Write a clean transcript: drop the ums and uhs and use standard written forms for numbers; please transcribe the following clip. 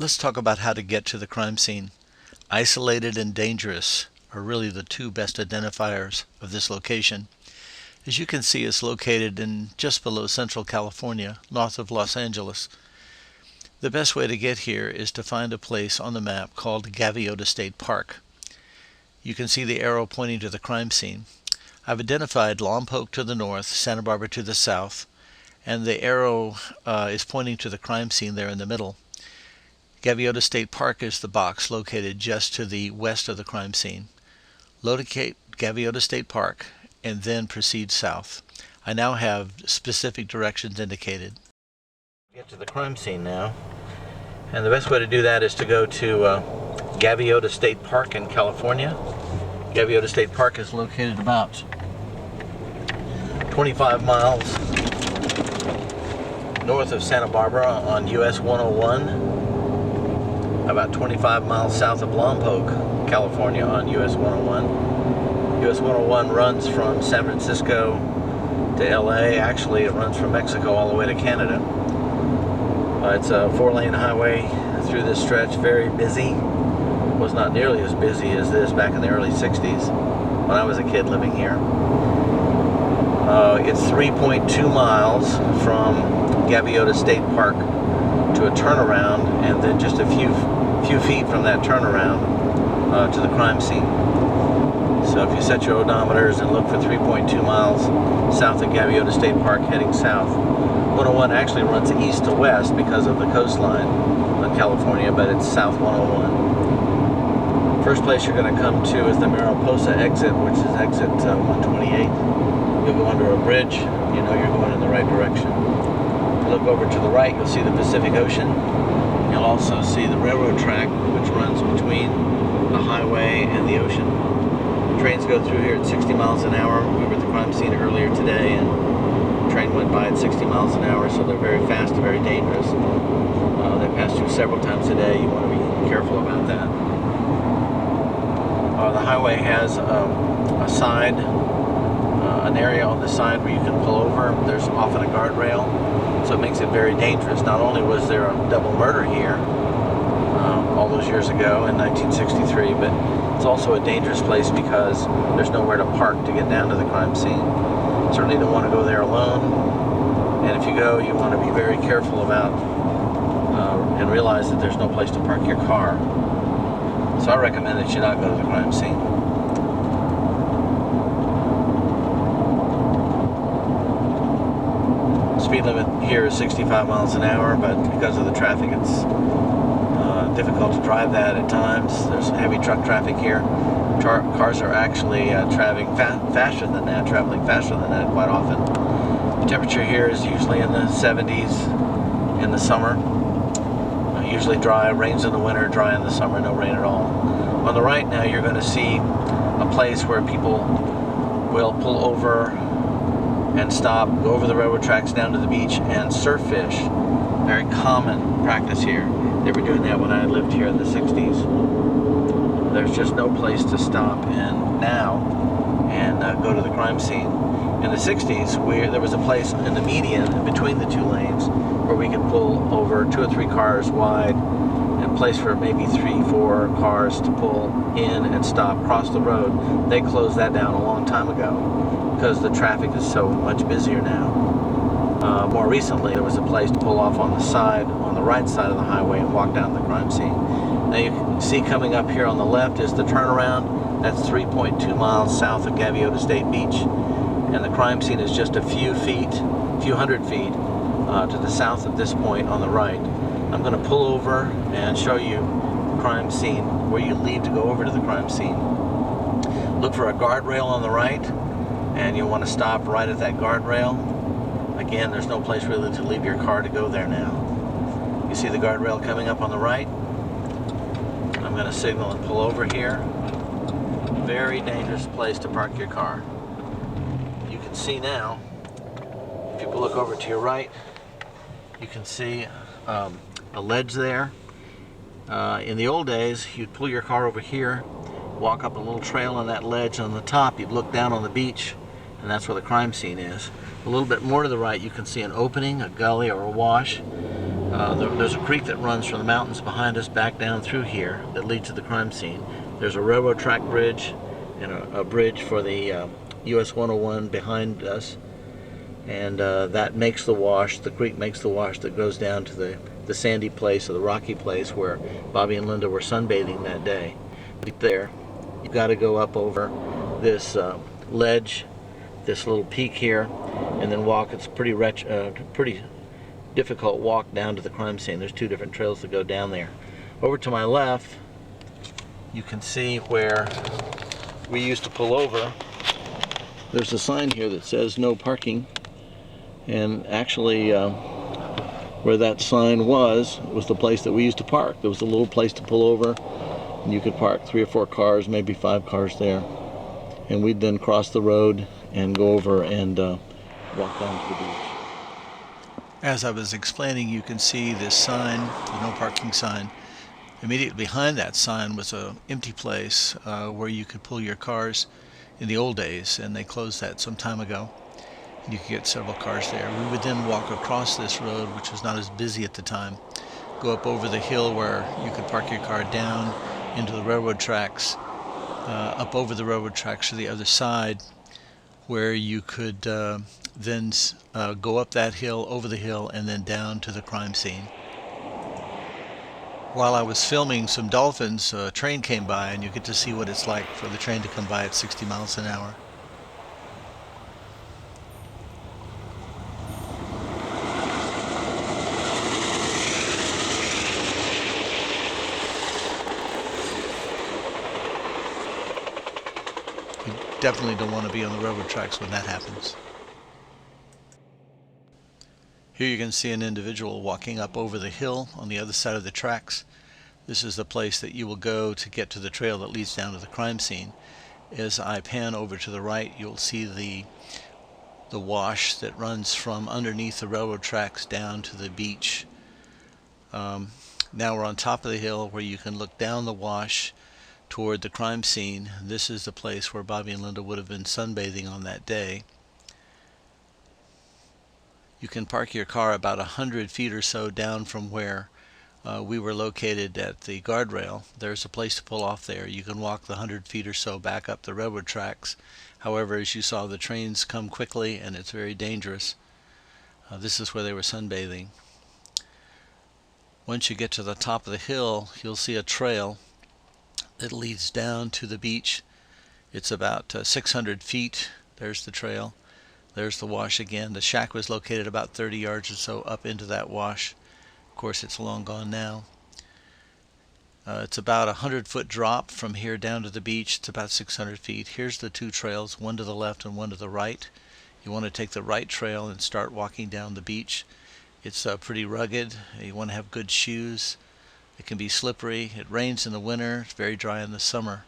Let's talk about how to get to the crime scene. Isolated and dangerous are really the two best identifiers of this location. As you can see, it's located in just below Central California, north of Los Angeles. The best way to get here is to find a place on the map called Gaviota State Park. You can see the arrow pointing to the crime scene. I've identified Lompoc to the north, Santa Barbara to the south, and the arrow is pointing to the crime scene there in the middle. Gaviota State Park is the box located just to the west of the crime scene. Locate Gaviota State Park and then proceed south. I now have specific directions indicated. Get to the crime scene now, and the best way to do that is to go to Gaviota State Park in California. Gaviota State Park is located about 25 miles north of Santa Barbara on US 101. About 25 miles south of Lompoc, California on US 101. US 101 runs from San Francisco to LA. Actually, it runs from Mexico all the way to Canada. It's a 4-lane highway through this stretch, very busy. It was not nearly as busy as this back in the early 60s when I was a kid living here. It's 3.2 miles from Gaviota State Park to a turnaround, and then just a few feet from that turnaround to the crime scene. So if you set your odometers and look for 3.2 miles south of Gaviota State Park heading south, 101 actually runs east to west because of the coastline of California, but it's South 101. First place you're going to come to is the Mariposa exit, which is exit 128. You'll go under a bridge. You know you're going in the right direction. Look over to the right, you'll see the Pacific Ocean. You'll also see the railroad track, which runs between the highway and the ocean. Trains go through here at 60 miles an hour. We were at the crime scene earlier today, and the train went by at 60 miles an hour, so they're very fast and very dangerous. They pass through several times a day. You want to be careful about that. The highway has a side, an area on the side where you can pull over. There's often a guardrail, so it makes it very dangerous. Not only was there a double murder here all those years ago in 1963, but it's also a dangerous place because there's nowhere to park to get down to the crime scene. Certainly don't want to go there alone, and if you go, you want to be very careful about and realize that there's no place to park your car. So I recommend that you not go to the crime scene. Speed limit here is 65 miles an hour, but because of the traffic, it's difficult to drive that at times. There's heavy truck traffic here. Cars are actually traveling faster than that quite often. The temperature here is usually in the 70s in the summer. Usually dry, rains in the winter, dry in the summer, no rain at all. On the right now, you're going to see a place where people will pull over and stop, go over the railroad tracks down to the beach and surf fish. Very common practice here. They were doing that when I lived here in the 60s. There's just no place to stop and go to the crime scene. In the 60s, there was a place in the median between the two lanes where we could pull over 2 or 3 cars wide and place for maybe 3-4 cars to pull in and stop, cross the road. They closed that down a long time ago because the traffic is so much busier now. More recently, there was a place to pull off on the right side of the highway and walk down the crime scene. Now you can see coming up here on the left is the turnaround. That's 3.2 miles south of Gaviota State Beach. And the crime scene is just a few hundred feet to the south of this point on the right. I'm going to pull over and show you the crime scene, where you leave to go over to the crime scene. Look for a guardrail on the right, and you'll want to stop right at that guardrail. Again, there's no place really to leave your car to go there now. You see the guardrail coming up on the right? I'm going to signal and pull over here. Very dangerous place to park your car. You can see now, if you look over to your right, you can see a ledge there. In the old days, you'd pull your car over here, walk up a little trail on that ledge on the top, you'd look down on the beach, and that's where the crime scene is. A little bit more to the right, you can see an opening, a gully, or a wash. There's a creek that runs from the mountains behind us back down through here that leads to the crime scene. There's a railroad track bridge and a bridge for the US 101 behind us, and that makes the wash. The creek makes the wash that goes down to the sandy place or the rocky place where Bobby and Linda were sunbathing that day. There, you've got to go up over this ledge, this little peak here, and then walk. It's a pretty difficult walk down to the crime scene. There's two different trails that go down there. Over to my left, you can see where we used to pull over. There's a sign here that says no parking, and actually where that sign was the place that we used to park. There was a little place to pull over, and you could park 3 or 4 cars, maybe 5 cars there, and we'd then cross the road and go over and walk down to the beach. As I was explaining, you can see this sign, the no parking sign. Immediately behind that sign was an empty place where you could pull your cars in the old days, and they closed that some time ago. You could get several cars there. We would then walk across this road, which was not as busy at the time, go up over the hill where you could park your car down into the railroad tracks, up over the railroad tracks to the other side, where you could then go up that hill, over the hill, and then down to the crime scene. While I was filming some dolphins, a train came by, and you get to see what it's like for the train to come by at 60 miles an hour. You definitely don't want to be on the railroad tracks when that happens. Here you can see an individual walking up over the hill on the other side of the tracks. This is the place that you will go to get to the trail that leads down to the crime scene. As I pan over to the right, you'll see the wash that runs from underneath the railroad tracks down to the beach. Now we're on top of the hill where you can look down the wash toward the crime scene. This is the place where Bobby and Linda would have been sunbathing on that day. You can park your car about 100 feet or so down from where we were located at the guardrail. There's a place to pull off there. You can walk the 100 feet or so back up the railroad tracks. However, as you saw, the trains come quickly and it's very dangerous. This is where they were sunbathing. Once you get to the top of the hill, you'll see a trail that leads down to the beach. It's about 600 feet. There's the trail. There's the wash again. The shack was located about 30 yards or so up into that wash. Of course, it's long gone now. It's about a 100-foot drop from here down to the beach. It's about 600 feet. Here's the two trails, one to the left and one to the right. You want to take the right trail and start walking down the beach. It's pretty rugged. You want to have good shoes. It can be slippery. It rains in the winter. It's very dry in the summer.